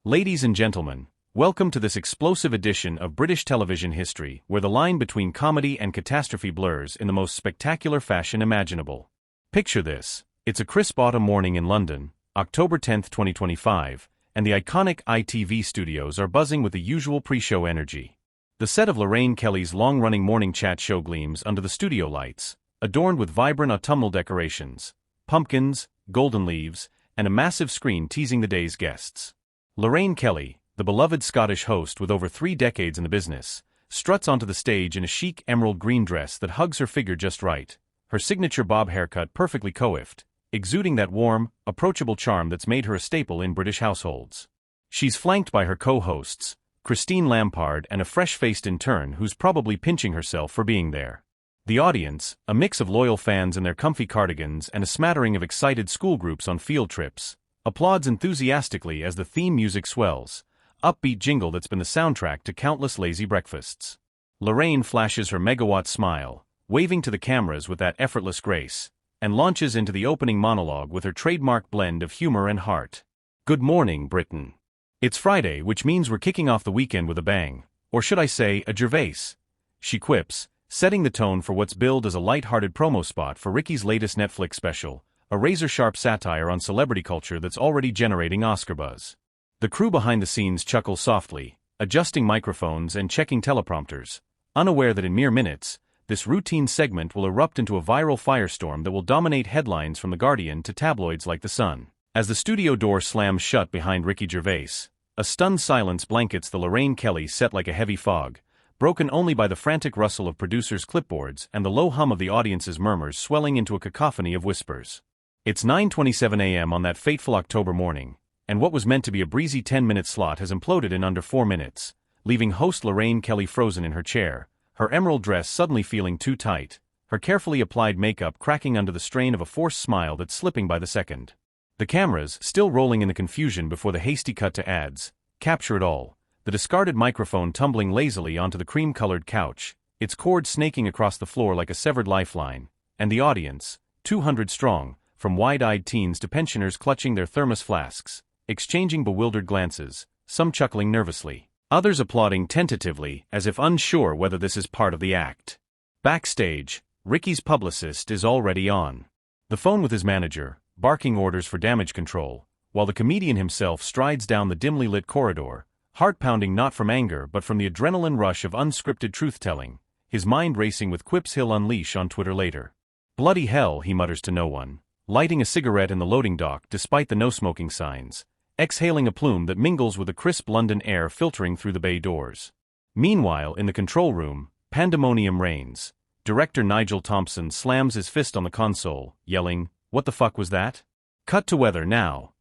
Ladies and gentlemen, welcome to this explosive edition of British television history where the line between comedy and catastrophe blurs in the most spectacular fashion imaginable. Picture this: it's a crisp autumn morning in London, October 10, 2025, and the iconic ITV studios are buzzing with the usual pre-show energy. The set of Lorraine Kelly's long-running morning chat show gleams under the studio lights, adorned with vibrant autumnal decorations, pumpkins, golden leaves, and a massive screen teasing the day's guests. Lorraine Kelly, the beloved Scottish host with over 3 decades in the business, struts onto the stage in a chic emerald green dress that hugs her figure just right, her signature bob haircut perfectly coiffed, exuding that warm, approachable charm that's made her a staple in British households. She's flanked by her co-hosts, Christine Lampard and a fresh-faced intern who's probably pinching herself for being there. The audience, a mix of loyal fans in their comfy cardigans and a smattering of excited school groups on field trips, applauds enthusiastically as the theme music swells, upbeat jingle that's been the soundtrack to countless lazy breakfasts. Lorraine flashes her megawatt smile, waving to the cameras with that effortless grace, and launches into the opening monologue with her trademark blend of humor and heart. Good morning, Britain. It's Friday, which means we're kicking off the weekend with a bang, or should I say, a Gervais, she quips, setting the tone for what's billed as a light-hearted promo spot for Ricky's latest Netflix special, a razor-sharp satire on celebrity culture that's already generating Oscar buzz. The crew behind the scenes chuckle softly, adjusting microphones and checking teleprompters, unaware that in mere minutes, this routine segment will erupt into a viral firestorm that will dominate headlines from The Guardian to tabloids like The Sun. As the studio door slams shut behind Ricky Gervais, a stunned silence blankets the Lorraine Kelly set like a heavy fog, broken only by the frantic rustle of producers' clipboards and the low hum of the audience's murmurs swelling into a cacophony of whispers. It's 9:27 a.m. on that fateful October morning, and what was meant to be a breezy 10-minute slot has imploded in under 4 minutes, leaving host Lorraine Kelly frozen in her chair, her emerald dress suddenly feeling too tight, her carefully applied makeup cracking under the strain of a forced smile that's slipping by the second. The cameras, still rolling in the confusion before the hasty cut to ads, capture it all, the discarded microphone tumbling lazily onto the cream-colored couch, its cord snaking across the floor like a severed lifeline, and the audience, 200 strong, from wide-eyed teens to pensioners clutching their thermos flasks, exchanging bewildered glances, some chuckling nervously, others applauding tentatively as if unsure whether this is part of the act. Backstage, Ricky's publicist is already on the phone with his manager, barking orders for damage control, while the comedian himself strides down the dimly lit corridor, heart-pounding not from anger but from the adrenaline rush of unscripted truth-telling, his mind racing with quips he'll unleash on Twitter later. Bloody hell, he mutters to no one, lighting a cigarette in the loading dock despite the no-smoking signs, exhaling a plume that mingles with the crisp London air filtering through the bay doors. Meanwhile, in the control room, pandemonium reigns. Director Nigel Thompson slams his fist on the console, yelling, "What the fuck was that?" Cut to weather now,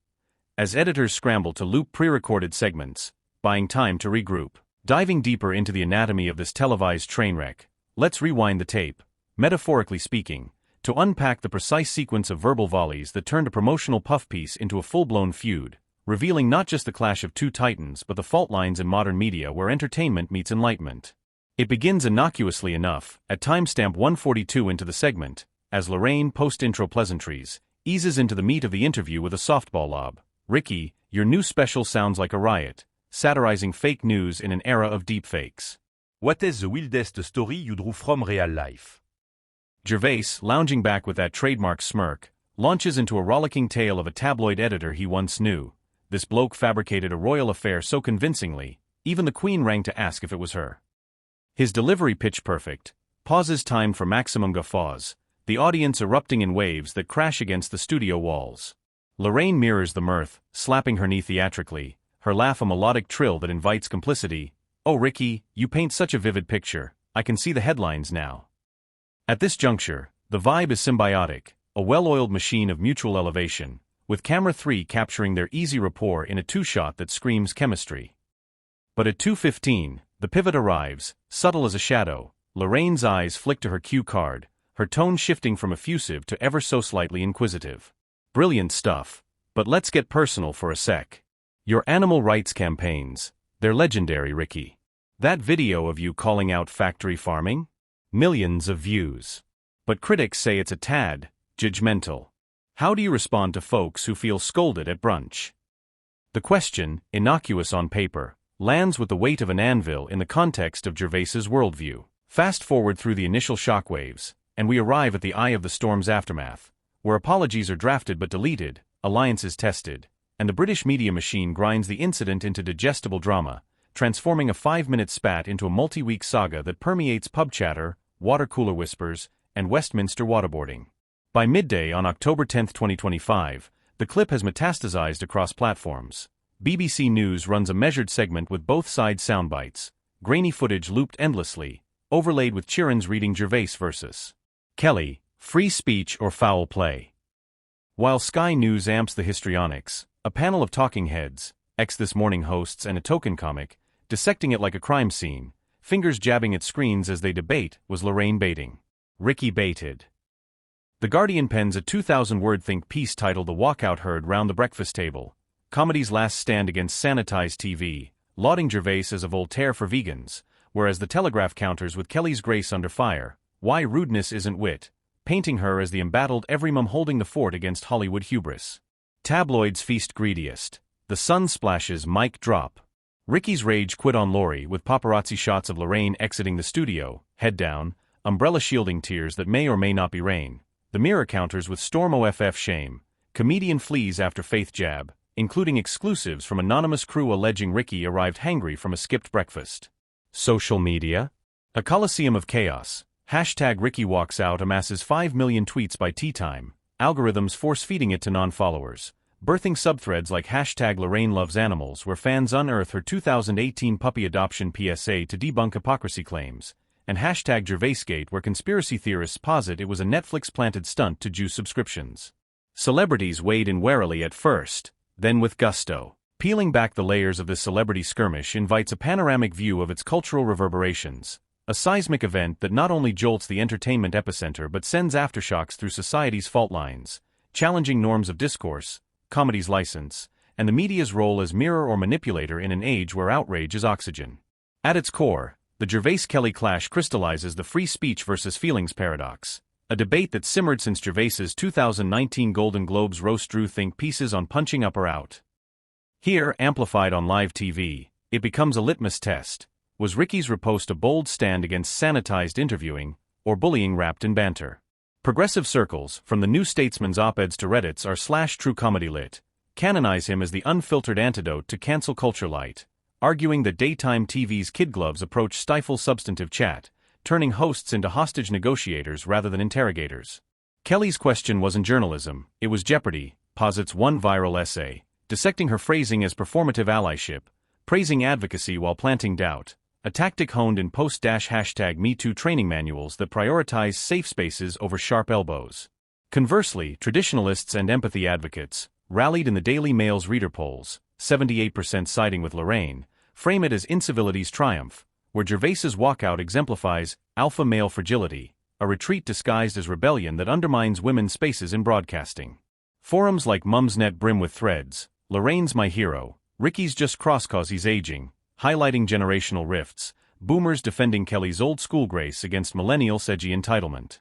as editors scramble to loop pre-recorded segments, buying time to regroup. Diving deeper into the anatomy of this televised train wreck, let's rewind the tape, metaphorically speaking, to unpack the precise sequence of verbal volleys that turned a promotional puff piece into a full-blown feud, revealing not just the clash of two titans but the fault lines in modern media where entertainment meets enlightenment. It begins innocuously enough, at timestamp 142 into the segment, as Lorraine, post-intro pleasantries, eases into the meat of the interview with a softball lob. "Ricky, your new special sounds like a riot," satirizing fake news in an era of deepfakes. "What is the wildest story you drew from real life?" Gervais, lounging back with that trademark smirk, launches into a rollicking tale of a tabloid editor he once knew. This bloke fabricated a royal affair so convincingly, even the Queen rang to ask if it was her. His delivery pitch perfect, pauses timed for maximum guffaws, the audience erupting in waves that crash against the studio walls. Lorraine mirrors the mirth, slapping her knee theatrically, her laugh a melodic trill that invites complicity. "Oh Ricky, you paint such a vivid picture, I can see the headlines now." At this juncture, the vibe is symbiotic, a well-oiled machine of mutual elevation, with camera 3 capturing their easy rapport in a two-shot that screams chemistry. But at 2:15, the pivot arrives, subtle as a shadow. Lorraine's eyes flick to her cue card, her tone shifting from effusive to ever so slightly inquisitive. "Brilliant stuff, but let's get personal for a sec. Your animal rights campaigns, they're legendary, Ricky. That video of you calling out factory farming? Millions of views. But critics say it's a tad judgmental. How do you respond to folks who feel scolded at brunch?" The question, innocuous on paper, lands with the weight of an anvil in the context of Gervais's worldview. Fast forward through the initial shockwaves, and we arrive at the eye of the storm's aftermath, where apologies are drafted but deleted, alliances tested, and the British media machine grinds the incident into digestible drama, transforming a 5-minute spat into a multi-week saga that permeates pub chatter, water cooler whispers, and Westminster waterboarding. By midday on October 10, 2025, the clip has metastasized across platforms. BBC News runs a measured segment with both sides' soundbites, grainy footage looped endlessly, overlaid with Sheeran's reading Gervais versus Kelly, free speech or foul play. While Sky News amps the histrionics, a panel of talking heads, This Morning hosts and a token comic, dissecting it like a crime scene, fingers jabbing at screens as they debate, was Lorraine baiting. Ricky baited. The Guardian pens a 2,000-word think piece titled The Walkout Heard Round the Breakfast Table, Comedy's Last Stand Against Sanitized TV, lauding Gervais as a Voltaire for vegans, whereas The Telegraph counters with Kelly's grace under fire, why rudeness isn't wit, painting her as the embattled every mum holding the fort against Hollywood hubris. Tabloids feast greediest. The Sun splashes mic drop. Ricky's rage quit on Lori with paparazzi shots of Lorraine exiting the studio, head down, umbrella shielding tears that may or may not be rain. The Mirror counters with Storm OFF shame. Comedian flees after Faith jab, including exclusives from anonymous crew alleging Ricky arrived hangry from a skipped breakfast. Social media? A coliseum of chaos. Hashtag Ricky walks out amasses 5 million tweets by tea time, algorithms force-feeding it to non-followers, birthing subthreads like hashtag Lorraine loves animals where fans unearth her 2018 puppy adoption PSA to debunk hypocrisy claims, and hashtag Gervaisgate where conspiracy theorists posit it was a Netflix-planted stunt to juice subscriptions. Celebrities wade in warily at first, then with gusto. Peeling back the layers of this celebrity skirmish invites a panoramic view of its cultural reverberations, a seismic event that not only jolts the entertainment epicenter but sends aftershocks through society's fault lines, challenging norms of discourse, comedy's license, and the media's role as mirror or manipulator in an age where outrage is oxygen. At its core, the Gervais-Kelly clash crystallizes the free speech versus feelings paradox, a debate that simmered since Gervais's 2019 Golden Globes roast drew think pieces on punching up or out. Here, amplified on live TV, it becomes a litmus test. Was Ricky's riposte a bold stand against sanitized interviewing, or bullying wrapped in banter? Progressive circles, from the New Statesman's op-eds to Reddit's r/true comedy lit, canonize him as the unfiltered antidote to cancel culture light, arguing that daytime TV's kid gloves approach stifle substantive chat, turning hosts into hostage negotiators rather than interrogators. Kelly's question wasn't journalism, it was jeopardy, posits one viral essay, dissecting her phrasing as performative allyship, praising advocacy while planting doubt, a tactic honed in post-#MeToo training manuals that prioritize safe spaces over sharp elbows. Conversely, traditionalists and empathy advocates, rallied in the Daily Mail's reader polls, 78% siding with Lorraine, frame it as incivility's triumph, where Gervais's walkout exemplifies alpha male fragility, a retreat disguised as rebellion that undermines women's spaces in broadcasting. Forums like Mumsnet brim with threads, Lorraine's my hero, Ricky's just cross 'cause he's aging, highlighting generational rifts, boomers defending Kelly's old school grace against millennial sedgy entitlement.